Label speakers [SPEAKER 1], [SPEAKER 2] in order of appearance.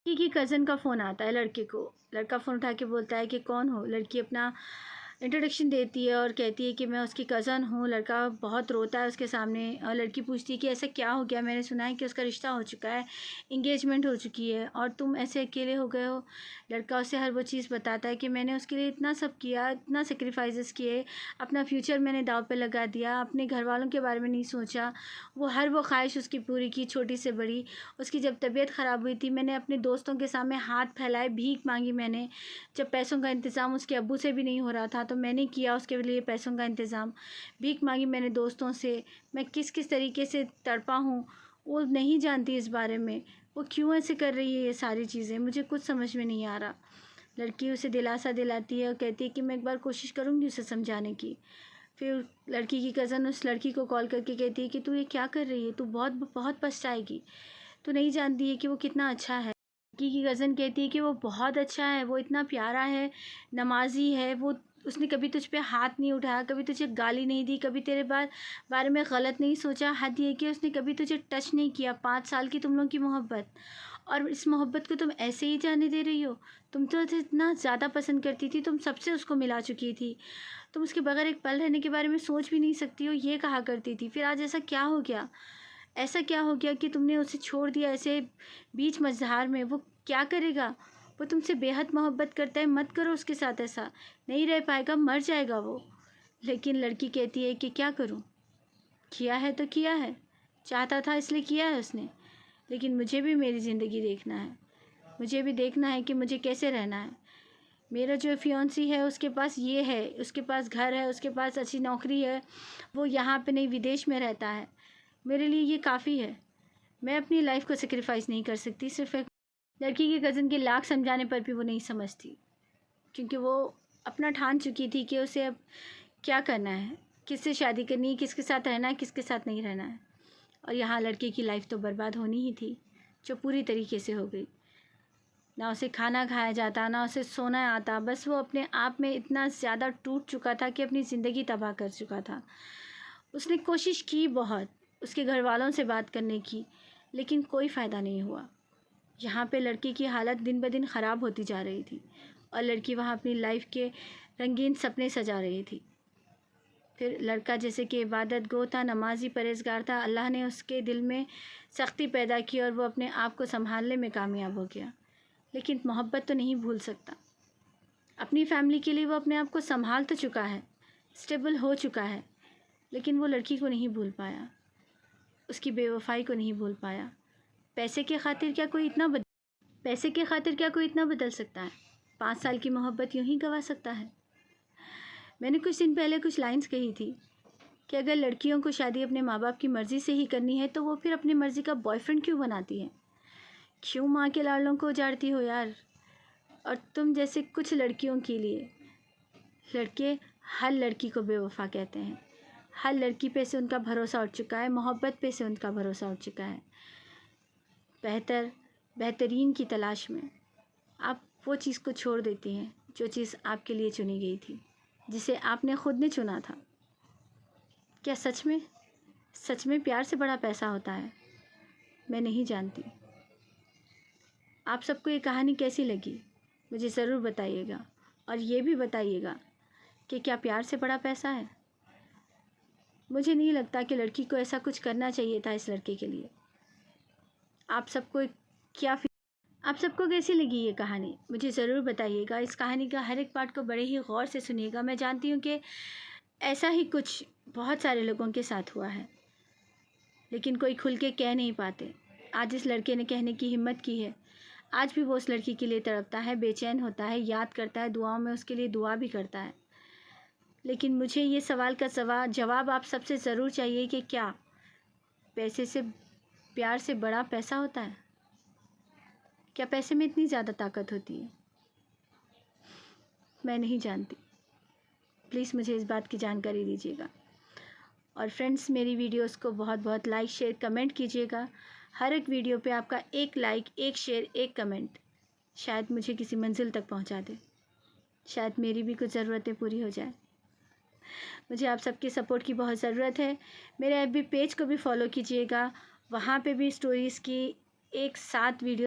[SPEAKER 1] की कज़न का फ़ोन आता है लड़के को। लड़का फ़ोन उठा के बोलता है कि कौन हो? लड़की अपना इंट्रोडक्शन देती है और कहती है कि मैं उसकी कज़न हूँ। लड़का बहुत रोता है उसके सामने और लड़की पूछती है कि ऐसा क्या हो गया? मैंने सुना है कि उसका रिश्ता हो चुका है, एंगेजमेंट हो चुकी है और तुम ऐसे अकेले हो गए हो। लड़का उसे हर वो चीज़ बताता है कि मैंने उसके लिए इतना सब किया, इतना सैक्रिफाइसेस किए, अपना फ्यूचर मैंने दाँव पे लगा दिया, अपने घरवालों के बारे में नहीं सोचा। वो हर वो ख़्वाहिश उसकी पूरी की, छोटी से बड़ी। उसकी जब तबीयत ख़राब हुई थी, मैंने अपने दोस्तों के सामने हाथ फैलाए, भीख मांगी मैंने। जब पैसों का इंतज़ाम उसके अब्बू से भी नहीं हो रहा था तो मैंने किया उसके लिए पैसों का इंतज़ाम। भीख मांगी मैंने दोस्तों से। मैं किस किस तरीके से तड़पा हूँ वो नहीं जानती इस बारे में। वो क्यों ऐसे कर रही है ये सारी चीज़ें, मुझे कुछ समझ में नहीं आ रहा। लड़की उसे दिलासा दिलाती है और कहती है कि मैं एक बार कोशिश करूँगी उसे समझाने की। फिर लड़की की कज़न उस लड़की को कॉल करके कहती है कि तू ये क्या कर रही है? तू बहुत बहुत पछताएगी। तू नहीं जानती है कि वो कितना अच्छा है। लड़की की कज़न कहती है कि वो बहुत अच्छा है, वो इतना प्यारा है, नमाज़ी है, वो उसने कभी तुझ पे हाथ नहीं उठाया, कभी तुझे गाली नहीं दी, कभी तेरे बारे में गलत नहीं सोचा। हद ये कि उसने कभी तुझे टच नहीं किया। 5 साल की तुम लोगों की मोहब्बत, और इस मोहब्बत को तुम ऐसे ही जाने दे रही हो। तुम तो उसे इतना ज़्यादा पसंद करती थी, तुम सबसे उसको मिला चुकी थी। तुम उसके बगैर एक पल रहने के बारे में सोच भी नहीं सकती हो, ये कहा करती थी। फिर आज ऐसा क्या हो गया? ऐसा क्या हो गया कि तुमने उसे छोड़ दिया ऐसे बीच मझधार में? वो क्या करेगा? वो तुमसे बेहद मोहब्बत करता है, मत करो उसके साथ ऐसा। नहीं रह पाएगा, मर जाएगा वो। लेकिन लड़की कहती है कि क्या करूं? किया है तो किया है, चाहता था इसलिए किया है उसने। लेकिन मुझे भी मेरी ज़िंदगी देखना है। मुझे भी देखना है कि मुझे कैसे रहना है। मेरा जो फियांसी है उसके पास ये है, उसके पास घर है, उसके पास अच्छी नौकरी है, वो यहाँ पे नहीं विदेश में रहता है। मेरे लिए ये काफ़ी है। मैं अपनी लाइफ को सेक्रीफाइस नहीं कर सकती सिर्फ एक लड़की के कज़न के लाख समझाने पर भी वो नहीं समझती, क्योंकि वो अपना ठान चुकी थी कि उसे अब क्या करना है, किससे शादी करनी है, किसके साथ रहना है, किसके साथ नहीं रहना है। और यहाँ लड़के की लाइफ तो बर्बाद होनी ही थी, जो पूरी तरीके से हो गई। ना उसे खाना खाया जाता, ना उसे सोना आता। बस वो अपने आप में इतना ज़्यादा टूट चुका था कि अपनी ज़िंदगी तबाह कर चुका था। उसने कोशिश की बहुत, उसके घर वालों से बात करने की, लेकिन कोई फ़ायदा नहीं हुआ। यहाँ पे लड़की की हालत दिन ब दिन ख़राब होती जा रही थी और लड़की वहाँ अपनी लाइफ के रंगीन सपने सजा रही थी। फिर लड़का जैसे कि इबादत गो था, नमाज़ी परहेज़गार था, अल्लाह ने उसके दिल में सख्ती पैदा की और वो अपने आप को संभालने में कामयाब हो गया। लेकिन मोहब्बत तो नहीं भूल सकता। अपनी फैमिली के लिए वो अपने आप को संभाल तो चुका है, स्टेबल हो चुका है, लेकिन वो लड़की को नहीं भूल पाया, उसकी बेवफाई को नहीं भूल पाया। पैसे के खातिर क्या कोई इतना पैसे के खातिर क्या कोई इतना बदल सकता है? 5 साल की मोहब्बत यूं ही गवा सकता है? मैंने कुछ दिन पहले कुछ लाइंस कही थी कि अगर लड़कियों को शादी अपने माँ बाप की मर्ज़ी से ही करनी है तो वो फिर अपनी मर्ज़ी का बॉयफ्रेंड क्यों बनाती है? क्यों माँ के लाडलों को उजाड़ती हो यार? और तुम जैसे कुछ लड़कियों के लिए लड़के हर लड़की को बेवफा कहते हैं। हर लड़की पे से उनका भरोसा उठ चुका है, मोहब्बत पे से उनका भरोसा उठ चुका है। बेहतरीन की तलाश में आप वो चीज़ को छोड़ देती हैं जो चीज़ आपके लिए चुनी गई थी, जिसे आपने खुद ने चुना था। क्या सच में प्यार से बड़ा पैसा होता है? मैं नहीं जानती। आप सबको ये कहानी कैसी लगी मुझे ज़रूर बताइएगा, और ये भी बताइएगा कि क्या प्यार से बड़ा पैसा है? मुझे नहीं लगता कि लड़की को ऐसा कुछ करना चाहिए था इस लड़के के लिए। आप सबको क्या आप सबको कैसी लगी ये कहानी मुझे ज़रूर बताइएगा। इस कहानी का हर एक पार्ट को बड़े ही गौर से सुनिएगा। मैं जानती हूँ कि ऐसा ही कुछ बहुत सारे लोगों के साथ हुआ है, लेकिन कोई खुल के कह नहीं पाते। आज इस लड़के ने कहने की हिम्मत की है। आज भी वो उस लड़की के लिए तड़पता है, बेचैन होता है, याद करता है, दुआओं में उसके लिए दुआ भी करता है। लेकिन मुझे ये सवाल का जवाब आप सबसे ज़रूर चाहिए कि क्या पैसे से प्यार से बड़ा पैसा होता है? क्या पैसे में इतनी ज़्यादा ताकत होती है? मैं नहीं जानती। प्लीज़ मुझे इस बात की जानकारी दीजिएगा। और फ्रेंड्स, मेरी वीडियोस को बहुत बहुत लाइक शेयर कमेंट कीजिएगा। हर एक वीडियो पे आपका एक लाइक, एक शेयर, एक कमेंट शायद मुझे किसी मंजिल तक पहुंचा दे। शायद मेरी भी कुछ ज़रूरतें पूरी हो जाए। मुझे आप सबकी सपोर्ट की बहुत ज़रूरत है। मेरे FB पेज को भी फॉलो कीजिएगा, वहाँ पे भी स्टोरीज़ की एक साथ वीडियो